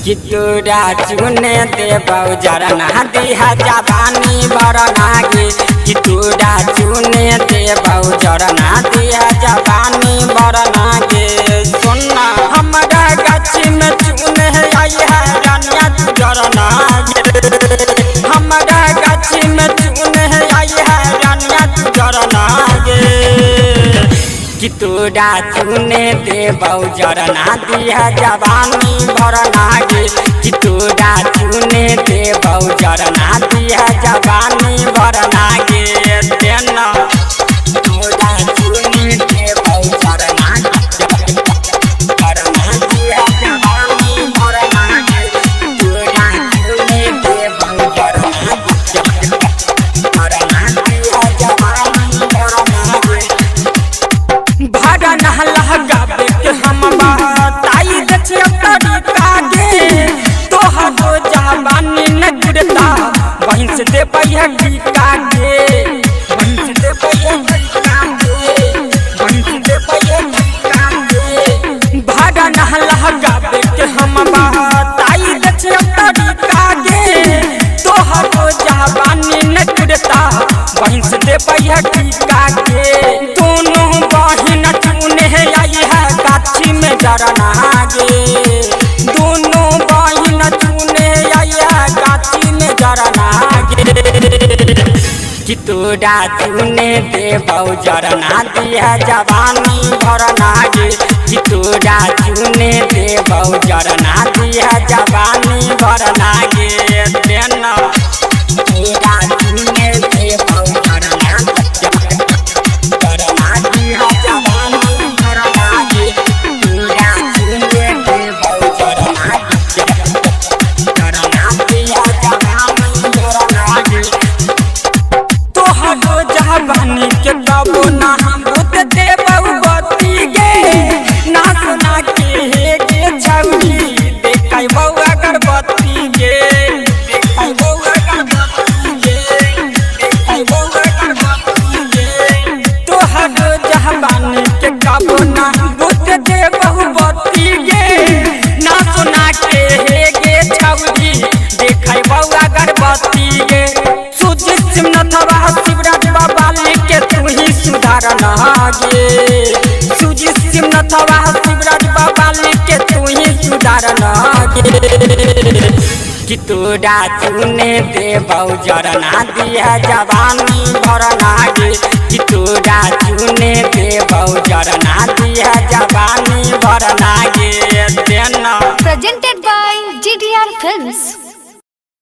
कि तोरा चुने देबौ जरना दिहा जवानी बरना गे कि तोरा चुने देबौ जरना दिहा जवानी बरना गे सुनना हमरा गाछी में चुने आई है रानिया तू जरना गे हमरा गाछी में चुने आई है रानिया तू जरना गे कि तोरा चुने देबौ जरना दिहा जवानी बरना गे कि तोरा चुने देबौ जरना दिहा जवानी बरना गे तेना तोरा चुने देबौ जरना बरना दिहा जवानी बरना गे तोरा चुने देबौ जरना बरना दिहा जवानी बरना गे भाड़ा नहला गावे के हम बताई दे तरीका गे तोहर हो जवानी न गिरता वहीं से दे पैया टीका गे वहीं से दे पैया टीका गे वहीं से दे पैया टीका गे भाड़ा नहला गावे के हम बताई दे तरीका गे तोहर हो जवानी न गिरता वहीं से दे पैया टीका गे दोनों बहिन चुने आई है गाछी में जरना गे दोनों बहिन चुने आई है गाछी में जरना गे कि तोरा चुने देबौ जरना दिहा जवानी भरना गे कि तोरा चुने देबौ जरना दिहा जवानी भरना गे तेना तोरा चुने देबौ जरना बरना दिहा जवानी भरना गे तोरा चुने देबौ जरना दिहा जवानी भरना गे तोहरो जवानी के कबो ना हम बुत देबौ बत्ती गे ना सुना के हे गे छौरी देखैबौ अगरबत्ती गे देखैबौ अगरबत्ती गे देखैबौ अगरबत्ती गे तोहरो जवानी के कबो ना बुत देबौ बत्ती गे ना सुना के हे गे छौरी देखैबौ अगरबत्ती गे सुजित सिमनथवा शिवराज बाबा लिखे तू ही सुधारना गे सुजित सिमनथवा शिवराज बाबा लिखे तू ही सुधारना गे कि तोरा चुने देबौ जरना दिहा जवानी भरना गे कि तोरा चुने देबौ जरना दिहा जवानी भरना गे तेना Presented by GDR Films.